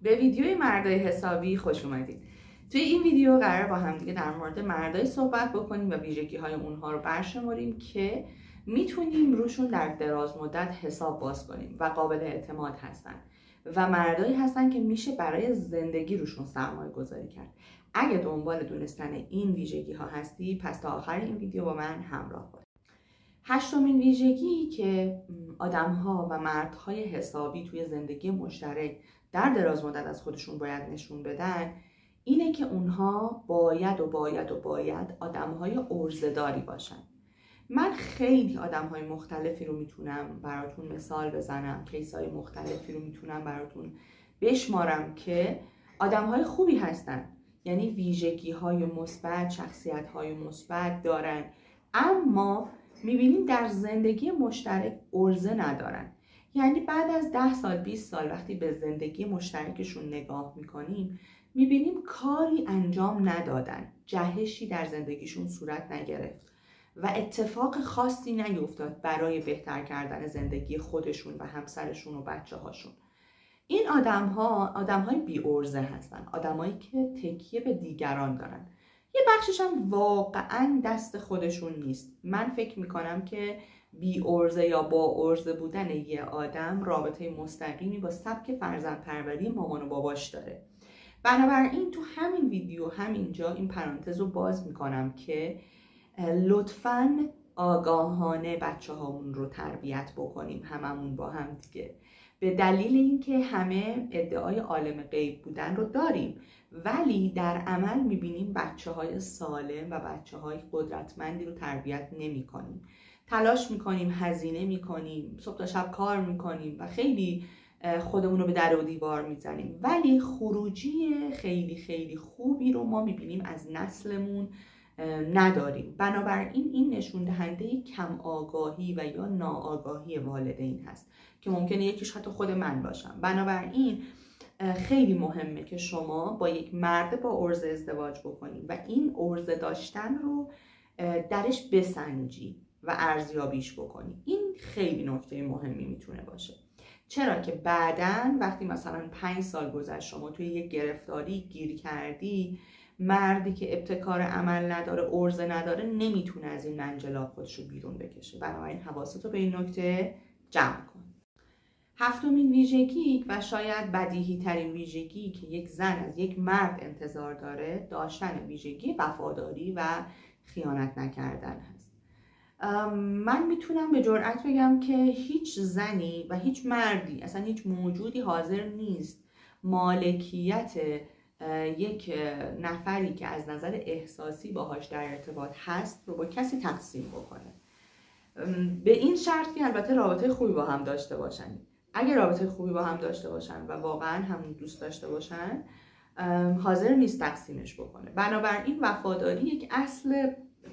به ویدیوی مردای حسابی خوش اومدید. توی این ویدیو قرار با هم دیگه در مورد مردای صحبت بکنیم و ویژگی‌های اونها رو برشماریم که میتونیم روشون در دراز مدت حساب باز کنیم و قابل اعتماد هستن و مردایی هستن که میشه برای زندگی روشون سرمایه گذاری کرد. اگه دنبال دونستن این ویژگی‌ها هستی پس تا آخر این ویدیو با من همراه باش. هشتمین ویژگی که آدم‌ها و مردهای حسابی توی زندگی مشترک در دراز مدت از خودشون باید نشون بدن اینه که اونها باید آدم‌های عرضه‌داری باشن. من خیلی آدم‌های مختلفی رو میتونم براتون مثال بزنم، کیس‌های مختلفی رو میتونم براتون بشمارم که آدم‌های خوبی هستن، یعنی ویژگی‌های مثبت، شخصیت‌های مثبت دارن، اما میبینیم در زندگی مشترک عرضه ندارن. یعنی بعد از 10 سال 20 سال وقتی به زندگی مشترکشون نگاه میکنیم میبینیم کاری انجام ندادن، جهشی در زندگیشون صورت نگرفت و اتفاق خاصی نیفتاد برای بهتر کردن زندگی خودشون و همسرشون و بچه هاشون. این آدم‌های بی عرضه هستن، آدمایی که تکیه به دیگران دارن. یه بخشش هم واقعا دست خودشون نیست. من فکر میکنم که بی عرضه یا با عرضه بودن یه آدم رابطه مستقیمی با سبک فرزندپروری مامان و باباش داره. بنابراین تو همین ویدیو همینجا این پرانتز رو باز میکنم که لطفاً آگاهانه بچه هامون رو تربیت بکنیم، هممون با هم دیگه. به دلیل اینکه همه ادعای عالم غیب بودن رو داریم ولی در عمل میبینیم بچه های سالم و بچه های قدرتمندی رو تربیت نمی کنیم. تلاش میکنیم، هزینه میکنیم، صبح تا شب کار میکنیم و خیلی خودمون رو به در و دیوار میزنیم ولی خروجی خیلی خیلی خوبی رو ما میبینیم از نسلمون نداریم. بنابراین این نشون دهنده کم آگاهی و یا ناآگاهی والدین هست که ممکنه یکیش حتی خود من باشم. بنابراین خیلی مهمه که شما با یک مرد با عرضه ازدواج بکنید و این عرضه داشتن رو درش بسنجی و ارزیابیش بکنی. این خیلی نکته مهمی میتونه باشه، چرا که بعداً وقتی مثلا 5 سال گذشت شما توی یک گرفتاری گیر کردی، مردی که ابتکار عمل نداره، عرضه نداره، نمیتونه از این منجلاب خودش رو بیرون بکشه. بنابراین حواستو به این نکته جمع کن. هفتمین ویژگی و شاید بدیهی ترین ویژگی که یک زن از یک مرد انتظار داره داشتن ویژگی وفاداری و خیانت نکردن هست. من میتونم به جرئت بگم که هیچ زنی و هیچ مردی، اصلا هیچ موجودی حاضر نیست مالکیت یک نفری که از نظر احساسی باهاش در ارتباط هست رو با کسی تقسیم بکنه، به این شرط که البته رابطه خوبی با هم داشته باشن. اگه رابطه خوبی با هم داشته باشن و واقعا همون دوست داشته باشن حاضر نیست تقسیمش بکنه. بنابراین وفاداری یک اصل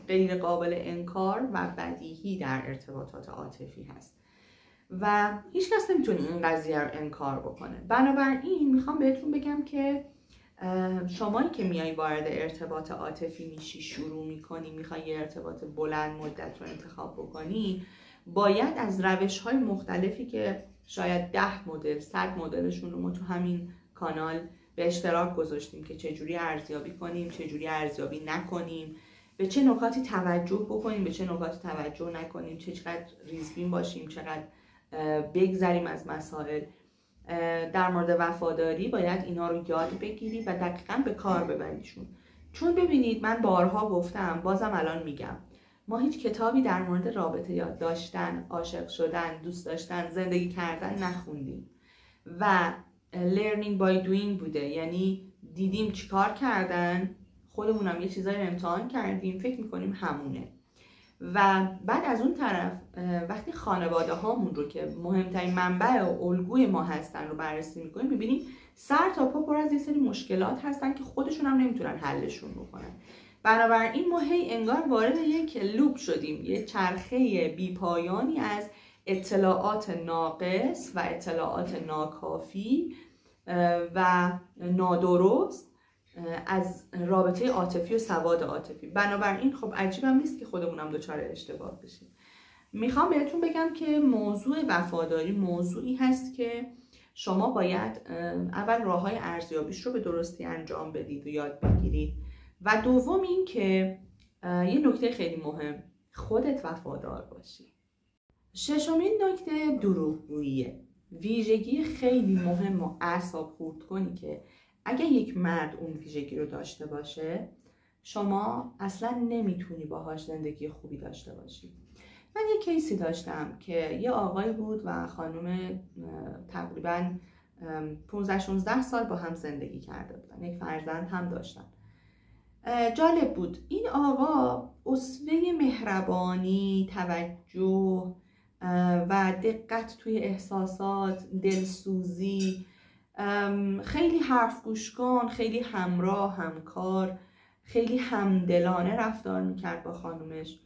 غیر قابل انکار و بدیهی در ارتباطات عاطفی هست و هیچ کس نمیتونه این قضیه رو انکار بکنه. بنابراین میخوام بهتون بگم که شمایی که میای وارد ارتباط عاطفی میشی، شروع میکنی، میخوای یه ارتباط بلند مدت رو انتخاب بکنی، باید از روش‌های مختلفی که شاید 10 مدل 100 مدلشون رو ما تو همین کانال به اشتراک گذاشتیم که چجوری ارزیابی کنیم، چجوری ارزیابی نکنیم، به چه نکاتی توجه بکنیم، به چه نکاتی توجه نکنیم، چقدر ریزبین باشیم، چقدر بگذریم از مسائل. در مورد وفاداری باید اینا رو یاد بگیری و دقیقاً به کار ببریشون. چون ببینید من بارها گفتم، بازم الان میگم، ما هیچ کتابی در مورد رابطه یاد داشتن، عاشق شدن، دوست داشتن، زندگی کردن نخوندیم و learning by doing بوده. یعنی دیدیم چیکار کردن، خودمونم یه چیزایی رو امتحان کردیم، فکر میکنیم همونه. و بعد از اون طرف وقتی خانواده هامون رو که مهمترین منبع و الگوی ما هستن رو بررسی میکنیم، میبینیم سر تا پا پر از یه سری مشکلات هستن که خودشون هم نمیتونن حلشون بکنن. بنابراین ما هی انگار وارد یک لوپ شدیم، یه چرخه بیپایانی از اطلاعات ناقص و اطلاعات ناکافی و نادرست از رابطه عاطفی و سواد عاطفی. بنابراین خب عجیبم نیست که خودمونم دچار اشتباه بشیم. میخوام بهتون بگم که موضوع وفاداری موضوعی هست که شما باید اول راه‌های ارزیابیش رو به درستی انجام بدید و یاد بگیرید. و دوم این که یه نکته خیلی مهم، خودت وفادار باشی. ششمین نکته دروغگوییه. ویژگی خیلی مهم و اعصاب خورد کنی که اگه یک مرد اون ویژگی رو داشته باشه شما اصلا نمیتونی باهاش زندگی خوبی داشته باشی. من یه کیسی داشتم که یه آقای بود و خانم تقریبا 15-16 سال با هم زندگی کرده بودن، یک فرزند هم داشتن. جالب بود، این آقا اسوه مهربانی، توجه و دقت توی احساسات، دلسوزی، خیلی حرف گوش کن، خیلی همراه، همکار، خیلی همدلانه رفتار میکرد با خانومش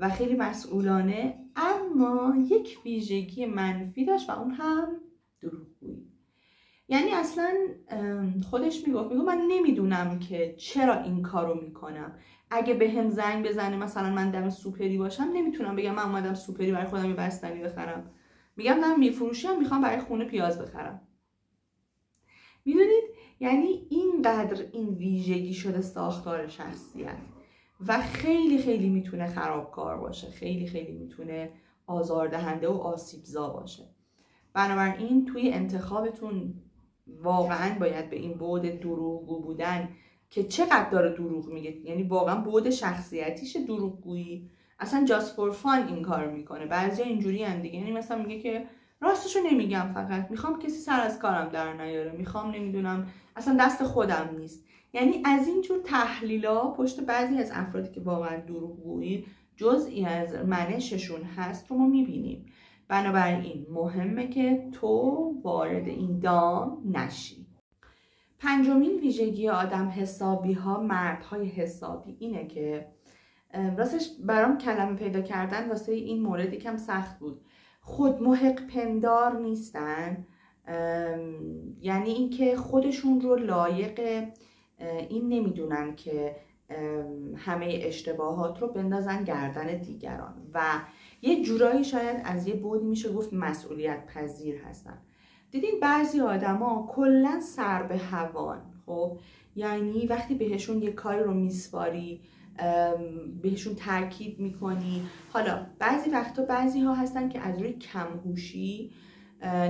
و خیلی مسئولانه. اما یک ویژگی منفی داشت و اون هم دروغگویی. یعنی اصلا خودش میگفت من نمیدونم که چرا این کارو میکنم. اگه به هم زنگ بزنه مثلا من دم سوپری باشم نمیتونم بگم من اومدم سوپری برای خودم یه بستنی بخرم، میگم من میفروشم میخوام برای خونه پیاز بخرم. میدونید یعنی اینقدر این ویژگی شده ساختار شخصیت و خیلی خیلی میتونه خرابکار باشه، خیلی خیلی میتونه آزاردهنده و آسیبزا باشه. بنابراین توی انتخابتون واقعا باید به این بعد دروغگو بودن که چقدر داره دروغ میگه، یعنی واقعا بعد شخصیتیش دروغگویی، اصلا just for fun این کار میکنه. بعضیا اینجوری ان دیگه، یعنی مثلا میگه که راستشو نمیگم، فقط میخوام کسی سر از کارم در نیاره، میخوام نمیدونم اصلا دست خودم نیست. یعنی از اینجور تحلیلا پشت بعضی از افرادی که واقعا دروغگویی جزئی از منششون هست رو ما میبینیم. بنابراین مهمه که تو وارد این دام نشی. پنجمین ویژگی آدم حسابی ها، مردهای حسابی، اینه که راستش برام کلمه پیدا کردن واسه این مورد یکم سخت بود. خود محق پندار نیستن، یعنی اینکه خودشون رو لایق این نمیدونن که همه اشتباهات رو بندازن گردن دیگران و یه جورایی شاید از یه بعدی میشه گفت مسئولیت پذیر هستن. دیدین بعضی آدما کلا سر به هوان، خب یعنی وقتی بهشون یه کاری رو میسپاری بهشون تاکید میکنی. حالا بعضی وقتا بعضی ها هستن که از روی کمهوشی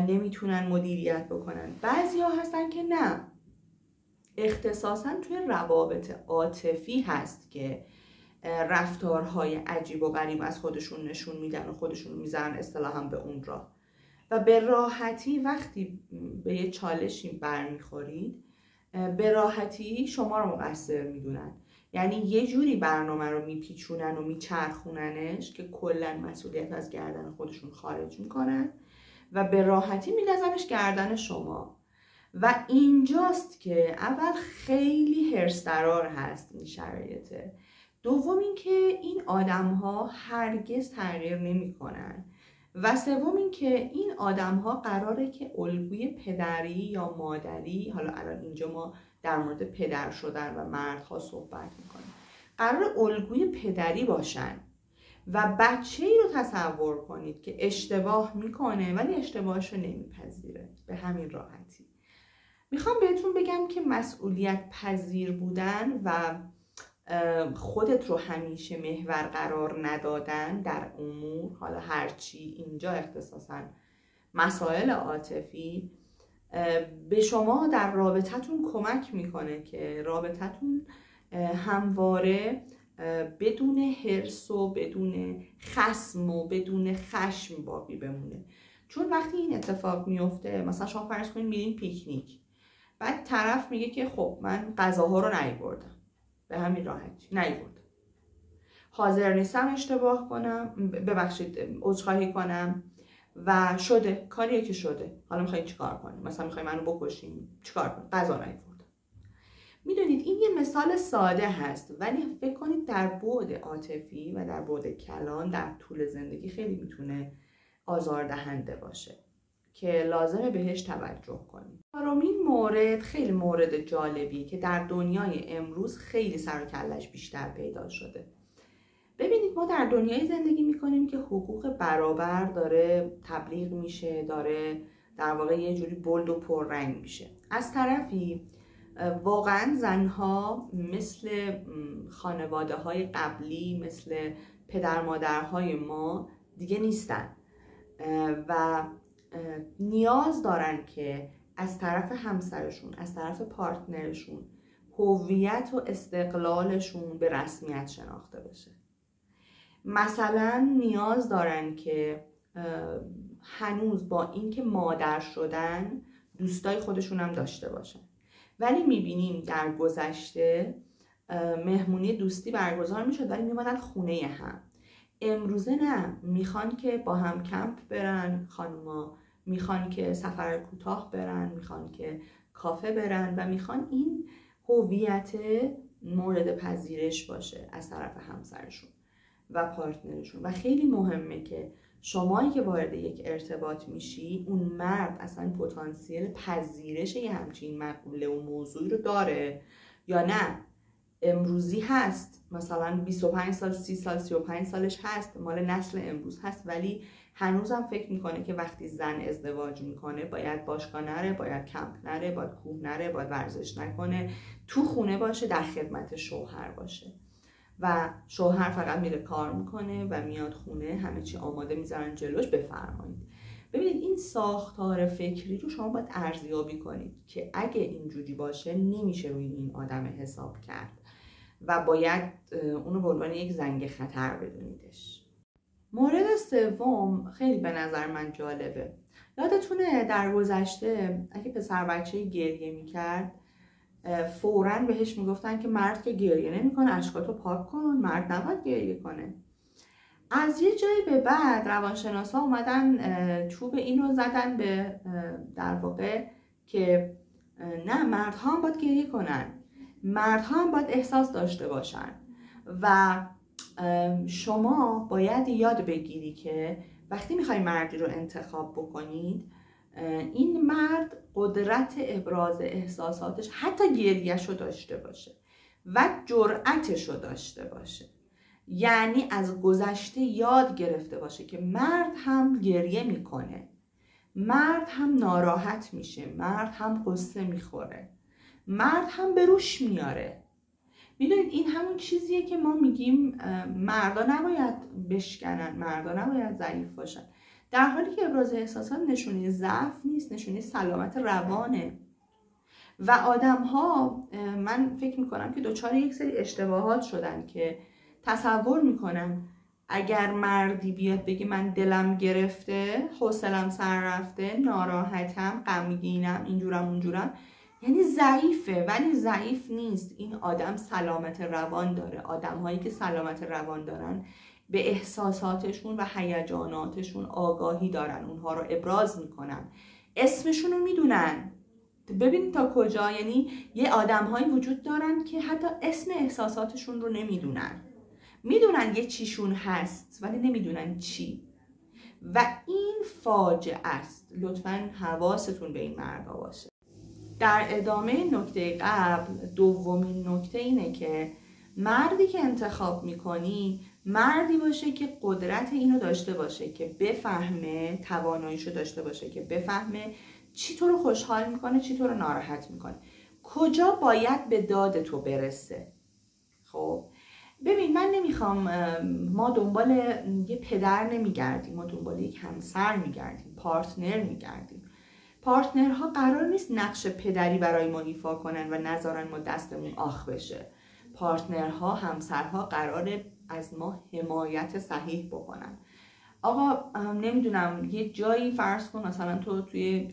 نمیتونن مدیریت بکنن، بعضی ها هستن که نه، اختصاصا توی روابط عاطفی هست که رفتارهای عجیب و غریب از خودشون نشون میدن و خودشون میذارن اصطلاحاً به اون راه و به راحتی وقتی به یه چالشی برمیخورید به راحتی شما رو مقصر میدونن. یعنی یه جوری برنامه رو میپیچونن و میچرخوننش که کلا مسئولیت از گردن خودشون خارج میکنن و به راحتی میندازنش گردن شما. و اینجاست که اول خیلی هرس‌درار هست این شرایطه، دوم این که این آدم‌ها هرگز تغییر نمی‌کنن و سوم این که این آدم‌ها قراره که الگوی پدری یا مادری، حالا الان اینجا ما در مورد پدر شدن و مردها صحبت می‌کنیم، قرار الگوی پدری باشن و بچه‌ای رو تصور کنید که اشتباه می‌کنه ولی اشتباهش رو نمی‌پذیره. به همین راحتی میخوام بهتون بگم که مسئولیت پذیر بودن و خودت رو همیشه محور قرار ندادن در امور، حالا هرچی اینجا اختصاصاً مسائل عاطفی، به شما در رابطتون کمک میکنه که رابطتون همواره بدون حرص و بدون خصم و بدون خشم باقی بمونه. چون وقتی این اتفاق میفته، مثلا شما فرض کنید میرین پیکنیک، بعد طرف میگه که خب من غذاها رو نیاوردم، به همین راحتی نیاوردم، حاضر نیستم اشتباه کنم، ببخشید عذرخواهی کنم و شده کاریه که شده، حالا میخواین چیکار کنیم؟ مثلا میخواین منو بکشیم، چیکار کنیم؟ غذا نیاوردم. میدونید این یه مثال ساده هست ولی فکر کنید در بعد عاطفی و در بعد کلان در طول زندگی خیلی میتونه آزاردهنده باشه که لازمه بهش توجه کنیم. چهارمین مورد خیلی مورد جالبی که در دنیای امروز خیلی سر و کله‌اش بیشتر پیدا شده. ببینید ما در دنیای زندگی میکنیم که حقوق برابر داره تبلیغ میشه، داره در واقع یه جوری بولد و پررنگ میشه. از طرفی واقعا زنها مثل خانواده های قبلی، مثل پدر مادرهای ما دیگه نیستن و نیاز دارن که از طرف همسرشون، از طرف پارتنرشون هویت و استقلالشون به رسمیت شناخته بشه. مثلا نیاز دارن که هنوز با اینکه مادر شدن دوستای خودشون هم داشته باشن، ولی میبینیم در گذشته مهمونی دوستی برگزار میشد ولی میمدن خونه هم. امروزه نه، میخوان که با هم کمپ برن، خانوما میخوان که سفر کوتاه برن، میخوان که کافه برن و میخوان این هویت مورد پذیرش باشه از طرف همسرشون و پارتنرشون. و خیلی مهمه که شمایی که وارد یک ارتباط میشی، اون مرد اصلا پتانسیل پذیرش یه همچین مقوله و موضوعی رو داره یا نه. امروزی هست، مثلا 25 سال 30 سال 35 سالش هست، مال نسل امروز هست، ولی هنوزم فکر میکنه که وقتی زن ازدواج میکنه باید باشگاه نره، باید کمپ نره، باید کوه نره، باید ورزش نکنه، تو خونه باشه، در خدمت شوهر باشه و شوهر فقط میره کار میکنه و میاد خونه، همه چی آماده میذارن جلوش، بفرمایید. ببینید این ساختار فکری رو شما باید ارزیابی کنید که اگه اینجوری باشه نمیشه روی این آدم حساب کرد و باید اونو به عنوان یک زنگ خطر بدونیدش. مورد سوم خیلی به نظر من جالبه. یادتونه در گذشته اگه پسر بچه گریه میکرد فوراً بهش میگفتن که مرد که گریه نمیکنه اشکاتو پاک کن، مرد نباید گریه کنه. از یه جایی به بعد روانشناسا اومدن چوب اینو زدن به در واقع که نه، مردها هم باید گریه کنن، مردها هم باید احساس داشته باشن و شما باید یاد بگیری که وقتی میخوای مردی رو انتخاب بکنید، این مرد قدرت ابراز احساساتش، حتی گریه‌ش رو داشته باشه و جرأتش رو داشته باشه. یعنی از گذشته یاد گرفته باشه که مرد هم گریه میکنه، مرد هم ناراحت میشه، مرد هم قصه میخوره، مرد هم به روش میاره. میدونید این همون چیزیه که ما میگیم مردا نباید بشکنن، مردا نباید ضعیف باشن، در حالی که ابراز احساسات نشونه ضعف نیست، نشونه سلامت روانه. و آدم ها من فکر میکنم که دچار یک سری اشتباهات شدن که تصور میکنن اگر مردی بیاد بگه من دلم گرفته، حوصله‌ام سر رفته، ناراحتم، غمگینم، اینجورم اونجورم، یعنی ضعیفه. ولی ضعیف نیست، این آدم سلامت روان داره. آدم هایی که سلامت روان دارن به احساساتشون و هیجاناتشون آگاهی دارن، اونها رو ابراز میکنن، اسمشون رو میدونن. ببینید تا کجا، یعنی یه آدم هایی وجود دارن که حتی اسم احساساتشون رو نمیدونن، میدونن یه چیشون هست ولی نمیدونن چی، و این فاجعه است. لطفاً حواستون به این مردا باشه. در ادامه نکته قبل، دومین نکته اینه که مردی که انتخاب میکنی مردی باشه که قدرت اینو داشته باشه که بفهمه، تواناییشو داشته باشه که بفهمه چی تو رو خوشحال میکنه، چی تو رو ناراحت میکنه، کجا باید به داد تو برسه. خب ببین، من نمیخوام، ما دنبال یه پدر نمیگردیم، ما دنبال یک همسر میگردیم، پارتنر میگردیم. پارتنرها قرار نیست نقش پدری برای ما ایفا کنن و نذارن ما دستمون آخ بشه. پارتنرها، همسرها قراره از ما حمایت صحیح بکنن. آقا نمیدونم، یه جایی فرض کن مثلا تو توی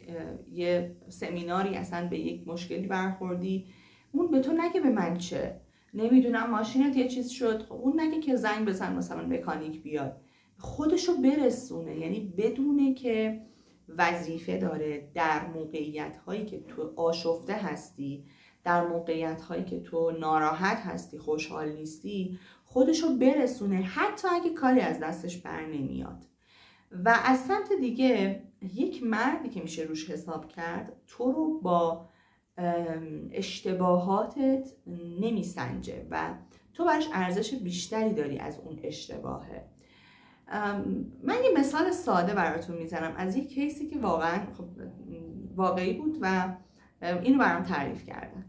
یه سمیناری اصلا به یک مشکلی برخوردی، اون به تو نگه به من چه، نمیدونم ماشینت یه چیز شد، اون نگه که زنگ بزن مثلا مکانیک بیاد، خودشو برسونه. یعنی بدونه که وظیفه داره در موقعیت هایی که تو آشفته هستی، در موقعیت هایی که تو ناراحت هستی، خوشحال نیستی، خودشو برسونه حتی اگه کاری از دستش بر نمیاد. و از سمت دیگه یک مردی که میشه روش حساب کرد تو رو با اشتباهاتت نمیسنجه و تو براش ارزش بیشتری داری از اون اشتباهه. من یه مثال ساده براتون میزنم از یک کیسی که واقعا واقعی بود و اینو برام تعریف کردن.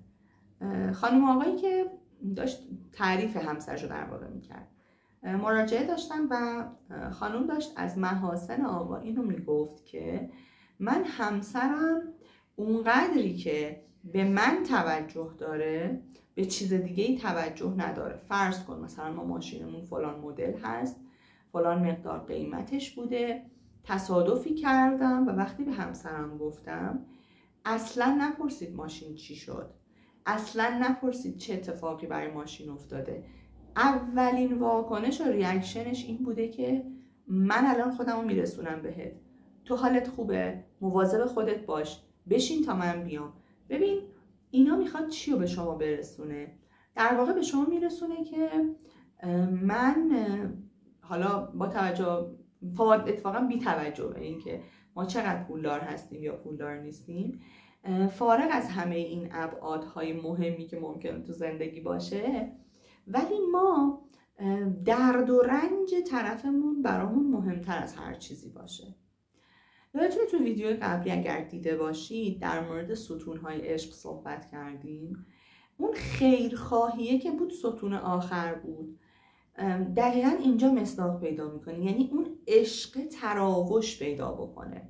خانم آقایی که داشت تعریف همسرشو در واقع میکرد، مراجعه داشتن و خانم داشت از محاسن آقا اینو میگفت که من همسرم اونقدری که به من توجه داره به چیز دیگه ای توجه نداره. فرض کن مثلا ما ماشینمون فلان مدل هست، فلان مقدار قیمتش بوده، تصادفی کردم و وقتی به همسرم گفتم اصلا نپرسید ماشین چی شد، اصلا نپرسید چه اتفاقی برای ماشین افتاده. اولین واکنش و ریاکشنش این بوده که من الان خودمو میرسونم بهت، تو حالت خوبه، مواظب خودت باش، بشین تا من بیام. ببین اینا میخواد چی رو به شما برسونه؟ در واقع به شما میرسونه که من حالا با توجه اتفاقا بی توجه به این که ما چقدر پولدار هستیم یا پولدار نیستیم، فارغ از همه این ابعادهای مهمی که ممکنه تو زندگی باشه، ولی ما درد و رنج طرفمون برامون مهمتر از هر چیزی باشه. یادتونه تو ویدیو قبلی اگر دیده باشید در مورد ستونهای عشق صحبت کردیم. اون خیرخواهیه که بود ستون آخر بود، دقیقا اینجا مصداق پیدا میکنه. یعنی اون عشق تراوش پیدا بکنه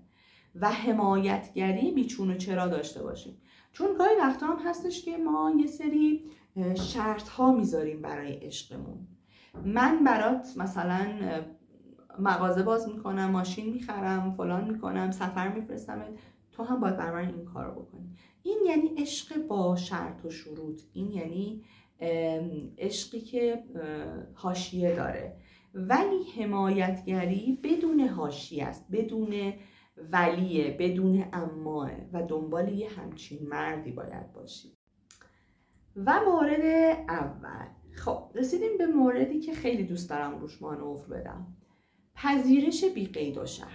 و حمایتگری بیچون و چرا داشته باشیم. چون گاهی وقتا هم هستش که ما یه سری شرط ها میذاریم برای عشقمون. من برات مثلا مغازه باز میکنم، ماشین میخرم، فلان میکنم، سفر میفرستم، تو هم باید برای من این کارو بکنی. این یعنی عشق با شرط و شروط. این یعنی عشقی که حاشیه داره، ولی حمایتگری بدون حاشیه است، بدون ولیه، بدون اماه و دنبال یه همچین مردی باید باشی. و مورد اول، خب رسیدیم به موردی که خیلی دوست دارم روش مانور بدم. پذیرش بی قید و شرط.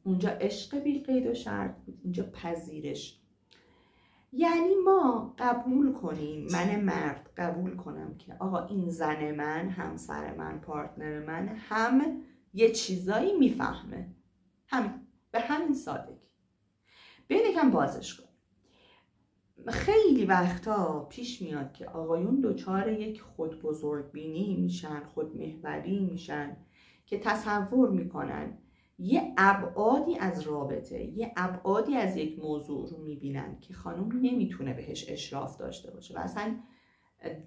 اونجا عشق بی قید و شرط بود، اینجا پذیرش. یعنی ما قبول کنیم، من مرد قبول کنم که آقا این زن من، همسر من، پارتنر من هم یه چیزایی میفهمه، همین، به همین سادگی. بیاین یکم بازش کنیم. خیلی وقتا پیش میاد که آقایون دچار یک خود بزرگبینی میشن، خودمحوری میشن که تصور میکنن یه ابعادی از رابطه، یه ابعادی از یک موضوع رو میبینن که خانم نمیتونه بهش اشراف داشته باشه و اصلا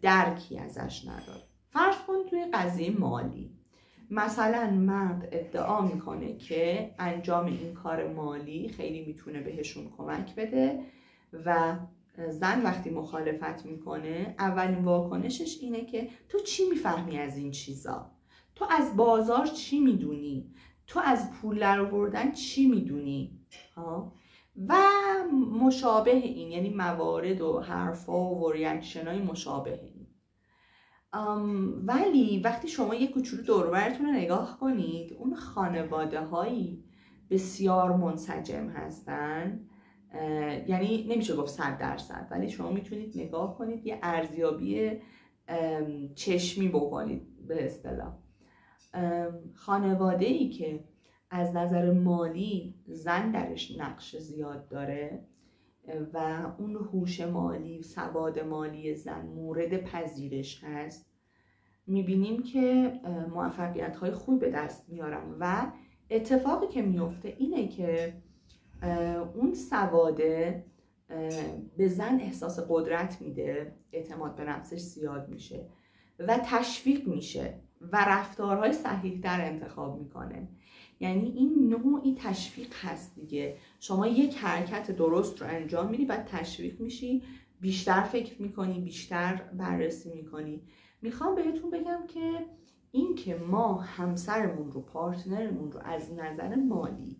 درکی ازش نداره. فرض کن توی قضیه مالی، مثلا مرد ادعا میکنه که انجام این کار مالی خیلی میتونه بهشون کمک بده و زن وقتی مخالفت میکنه اولین واکنشش اینه که تو چی میفهمی از این چیزا؟ تو از بازار چی میدونی؟ تو از پول درآوردن چی میدونی؟ و مشابه این، یعنی موارد و حرفا و ریاکشنای مشابه این. ولی وقتی شما یک کوچولو دور و برتون رو نگاه کنید، اون خانواده هایی بسیار منسجم هستن، یعنی نمیشه گفت 100%، ولی شما میتونید نگاه کنید یه ارزیابی چشمی بکنید به اصطلاح. خانواده ای که از نظر مالی زن درش نقش زیاد داره و اون هوش مالی، سواد مالی زن مورد پذیرش هست، میبینیم که موفقیت های خوب به دست میارن و اتفاقی که میفته اینه که اون سواده به زن احساس قدرت میده، اعتماد به نفسش زیاد میشه و تشویق میشه و رفتارهای صحیح در انتخاب میکنه. یعنی این نوعی تشویق هست دیگه. شما یک حرکت درست رو انجام میدی، بعد تشویق میشی، بیشتر فکر میکنی، بیشتر بررسی میکنی. میخوام بهتون بگم که این که ما همسرمون رو، پارتنرمون رو از نظر مالی،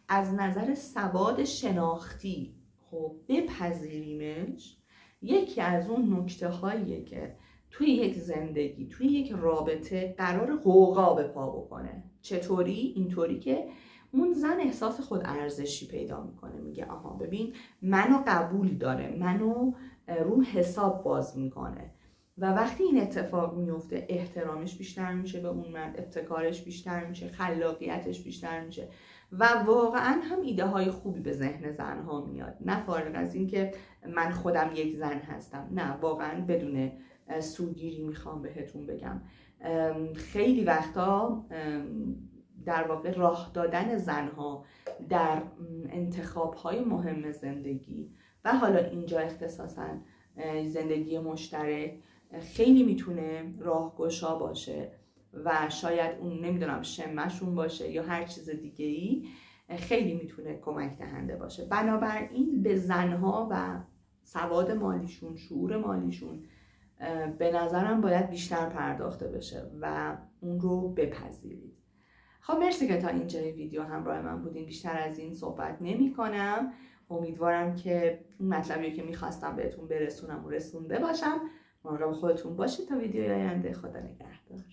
از نظر سواد شناختی خب بپذیریمش، یکی از اون نکته هاییه که توی یک زندگی، توی یک رابطه قرار غوغا به پا بکنه. چطوری؟ اینطوری که اون زن احساس خود ارزشی پیدا میکنه، میگه آها ببین منو قبول داره، منو رو حساب باز میکنه و وقتی این اتفاق میفته احترامش بیشتر میشه به اون مرد، ابتکارش بیشتر میشه، خلاقیتش بیشتر میشه و واقعا هم ایده های خوبی به ذهن زنها میاد. نه فارغ از این که من خودم یک زن هستم، نه، واقعا بدون سوگیری میخوام بهتون بگم خیلی وقتا در واقع راه دادن زنها در انتخاب‌های مهم زندگی و حالا اینجا اختصاصاً زندگی مشترک خیلی میتونه راهگشا باشه و شاید اون نمیدونم شمشون باشه یا هر چیز دیگه‌ای، خیلی میتونه کمک دهنده باشه. بنابراین به زنها و سواد مالیشون، شعور مالیشون به نظرم باید بیشتر پرداخته بشه و اون رو بپذیرید. خب مرسی که تا اینجای ویدیو همراه من بودین. بیشتر از این صحبت نمی کنم. امیدوارم که این مطلبی که میخواستم بهتون برسونم و رسونده باشم. مراقب خودتون باشید تا ویدیوی آینده. خدا نگهدار.